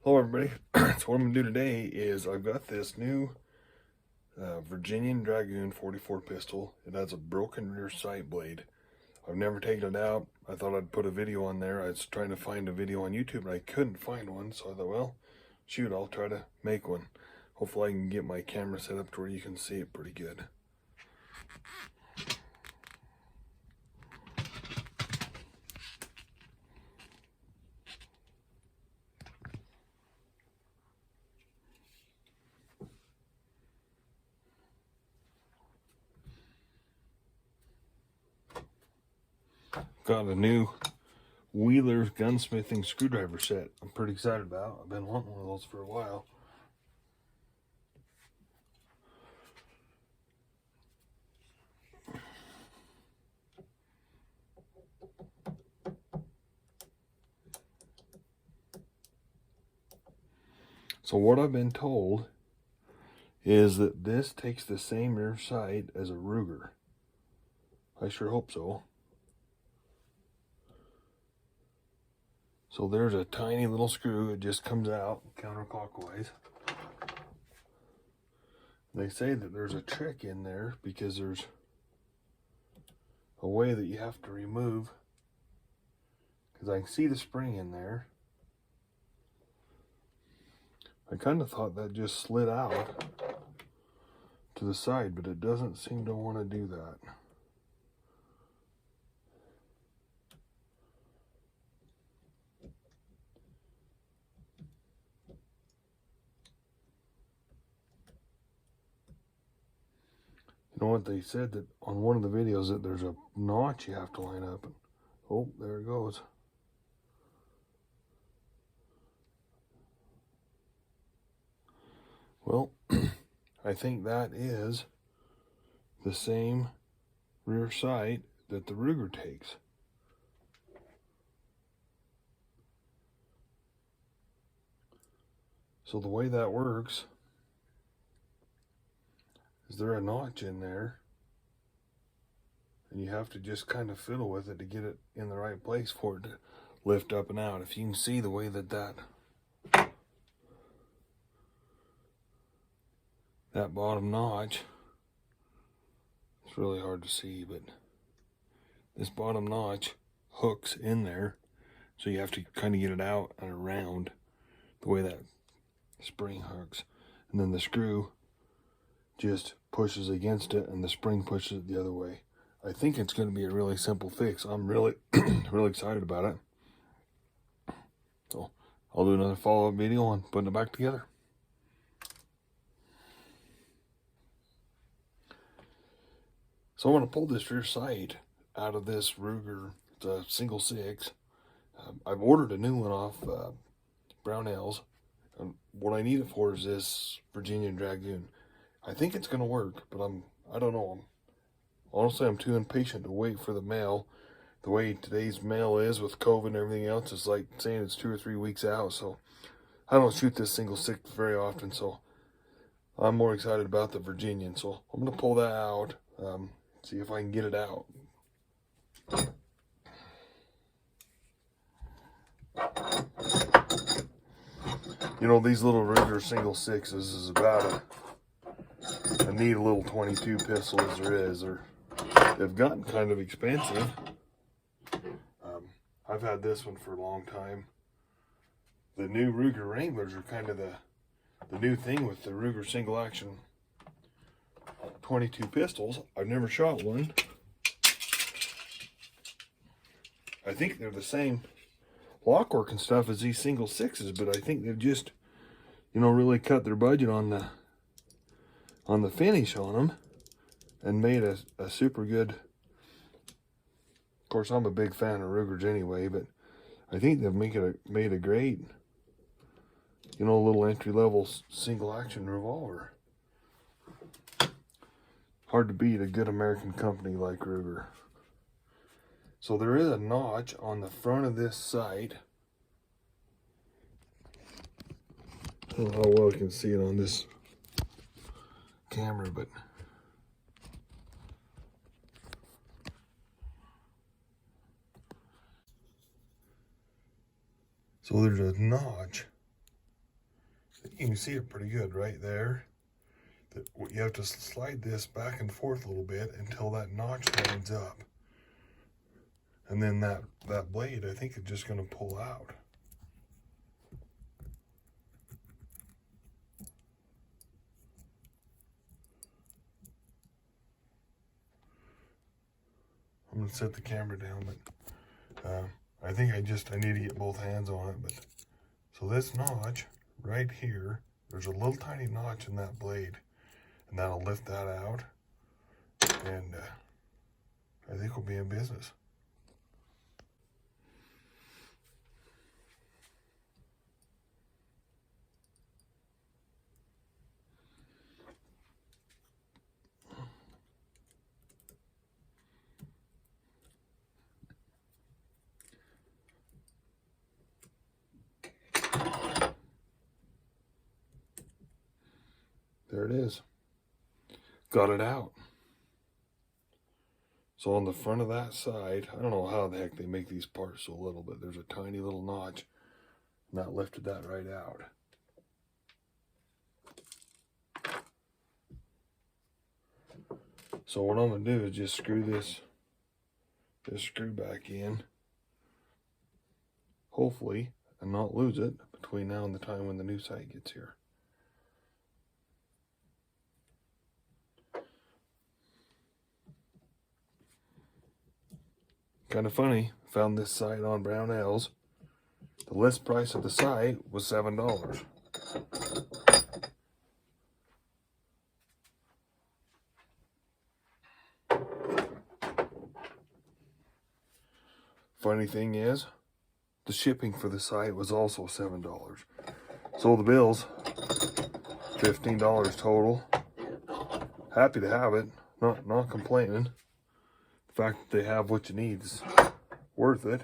Hello everybody. So what I'm going to do today is I've got this new Virginian Dragoon 44 pistol. It has a broken rear sight blade. I've never taken it out. I thought I'd put a video on there. I was trying to find a video on YouTube and I couldn't find one, so I thought, well, shoot, I'll try to make one. Hopefully I can get my camera set up to where you can see it pretty good. Got a new Wheeler's gunsmithing screwdriver set I'm pretty excited about. I've been wanting one of those for a while. So what I've been told is that this takes the same rear sight as a Ruger. I sure hope so. So there's a tiny little screw. It just comes out counterclockwise. They say that there's a trick in there because there's a way that you have to remove, because I can see the spring in there. I kind of thought that just slid out to the side, but it doesn't seem to want to do that. You know what, they said that on one of the videos that there's a notch you have to line up. Oh, there it goes. Well, I think that is the same rear sight that the Ruger takes. So the way that works is there a notch in there, and you have to just kind of fiddle with it to get it in the right place for it to lift up and out. If you can see the way that bottom notch, it's really hard to see, but this bottom notch hooks in there, so you have to kind of get it out and around the way that spring hooks, and then the screw just pushes against it and the spring pushes it the other way. I think it's going to be a really simple fix. I'm really really excited about it. So I'll do another follow-up video on putting it back together. So I'm going to pull this rear sight out of this Ruger. It's a single 6. I've ordered a new one off Brownells. What I need it for is this Virginian Dragoon. I think it's going to work, but I don't know. Honestly, I'm too impatient to wait for the mail. The way today's mail is with COVID and everything else, it's like saying it's 2 or 3 weeks out. So I don't shoot this single 6 very often, so I'm more excited about the Virginian. So I'm going to pull that out, see if I can get it out. You know, these little Ruger single 6s is about a neat little 22 pistol as there is. They've gotten kind of expensive. I've had this one for a long time. The new Ruger Wranglers are kind of the new thing with the Ruger single action 22 pistols. I've never shot one. I think they're the same lockwork and stuff as these single 6s, but I think they've just, you know, really cut their budget on the finish on them and made a super good. Of course, I'm a big fan of Rugers anyway, but I think they've made a great, you know, little entry-level single-action revolver. Hard to beat a good American company like Ruger. So there is a notch on the front of this sight. I don't know how well you can see it on this camera, but so there's a notch You can see it pretty good right there. You have to slide this back and forth a little bit until that notch lines up. And then that blade, I think, is just going to pull out. I'm going to set the camera down, but I think I need to get both hands on it. But so this notch right here, there's a little tiny notch in that blade, and that'll lift that out, and I think we'll be in business. There it is. Got it out. So on the front of that side, I don't know how the heck they make these parts so little, but there's a tiny little notch, and that lifted that right out. So what I'm going to do is just screw this screw back in, hopefully, and not lose it between now and the time when the new sight gets here. Kind of funny, found this sight on Brownells. The list price of the sight was $7. Funny thing is, the shipping for the sight was also $7. So the bill's $15 total. Happy to have it, not complaining. The fact that they have what you need is worth it.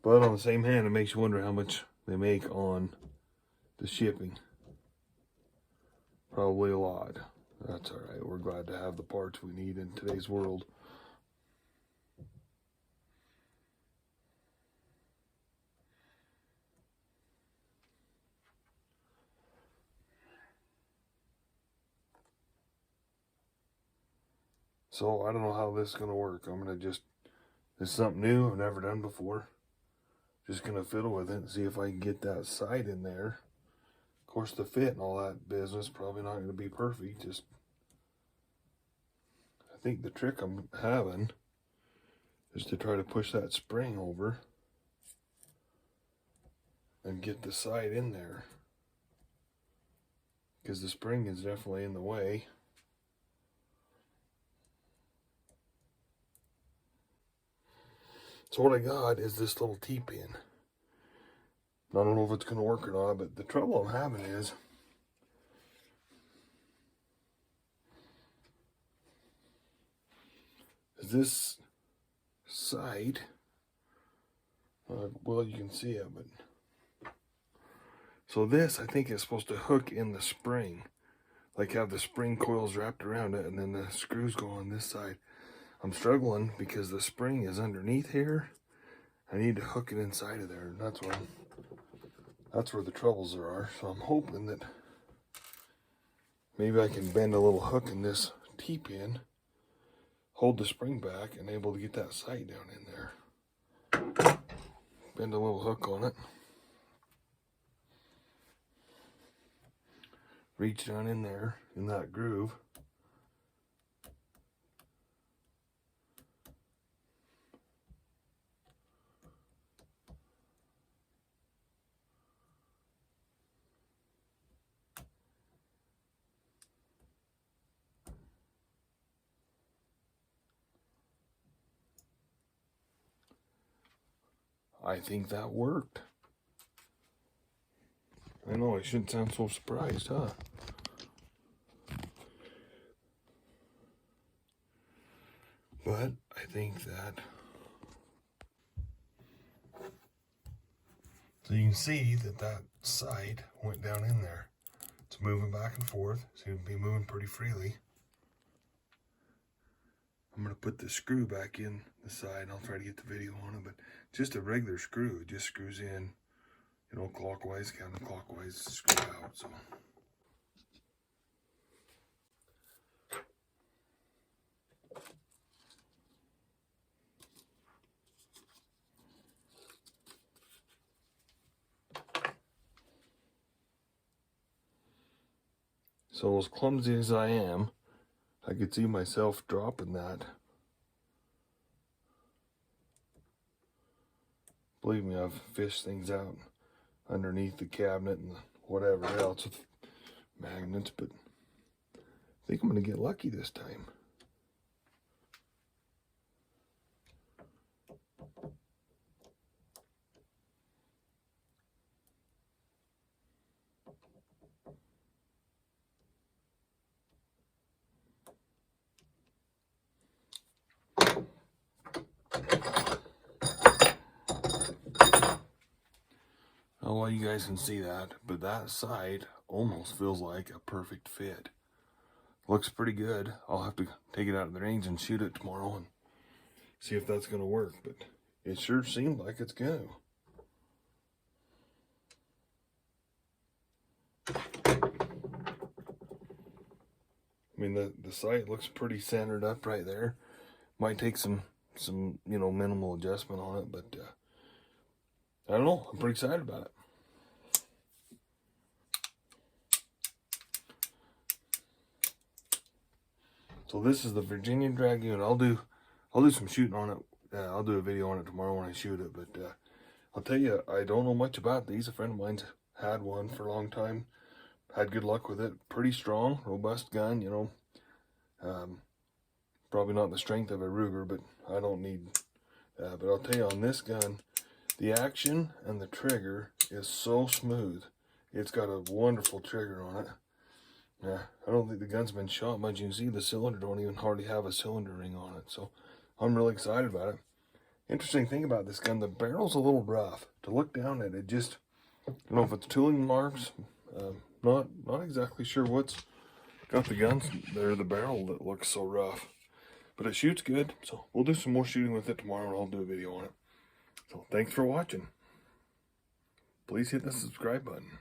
But on the same hand, it makes you wonder how much they make on the shipping. Probably a lot. That's all right. We're glad to have the parts we need in today's world. So I don't know how this is going to work. I'm going to this is something new I've never done before. Just going to fiddle with it and see if I can get that sight in there. Of course, the fit and all that business probably not going to be perfect. Just, I think the trick I'm having is to try to push that spring over and get the sight in there, because the spring is definitely in the way. So what I got is this little T-pin. I don't know if it's going to work or not, but the trouble I'm having is this sight, well, you can see it, but so this, I think, is supposed to hook in the spring, like have the spring coils wrapped around it, and then the screws go on this side. I'm struggling because the spring is underneath here. I need to hook it inside of there, and that's where the troubles are. So I'm hoping that maybe I can bend a little hook in this T-pin, hold the spring back, and able to get that sight down in there. Bend a little hook on it. Reach down in there, in that groove. I think that worked. I know, I shouldn't sound so surprised, huh? But I think that, so you can see that sight went down in there. It's moving back and forth. Seems to be moving pretty freely. I'm going to put the screw back in the side. I'll try to get the video on it, but just a regular screw. It just screws in you know, clockwise, counterclockwise, screw out. So as clumsy as I am, I could see myself dropping that. Believe me, I've fished things out underneath the cabinet and whatever else with magnets, but I think I'm going to get lucky this time. Oh, well, you guys can see that, but that side almost feels like a perfect fit. Looks pretty good. I'll have to take it out of the range and shoot it tomorrow and see if that's going to work, but it sure seemed like it's going to. I mean, the sight looks pretty centered up right there. Might take some you know, minimal adjustment on it, but I don't know. I'm pretty excited about it. So this is the Virginian dragoon. I'll do some shooting on it. I'll do a video on it tomorrow when I shoot it. But I'll tell you, I don't know much about these. A friend of mine's had one for a long time. Had good luck with it. Pretty strong, robust gun. You know, probably not the strength of a Ruger, but I don't need. But I'll tell you, on this gun, the action and the trigger is so smooth. It's got a wonderful trigger on it. Yeah, I don't think the gun's been shot much. You can see the cylinder don't even hardly have a cylinder ring on it. So I'm really excited about it. Interesting thing about this gun, the barrel's a little rough. To look down at it, just, I don't know if it's tooling marks. Not exactly sure what's got the guns there, the barrel that looks so rough. But it shoots good. So we'll do some more shooting with it tomorrow and I'll do a video on it. So thanks for watching. Please hit the subscribe button.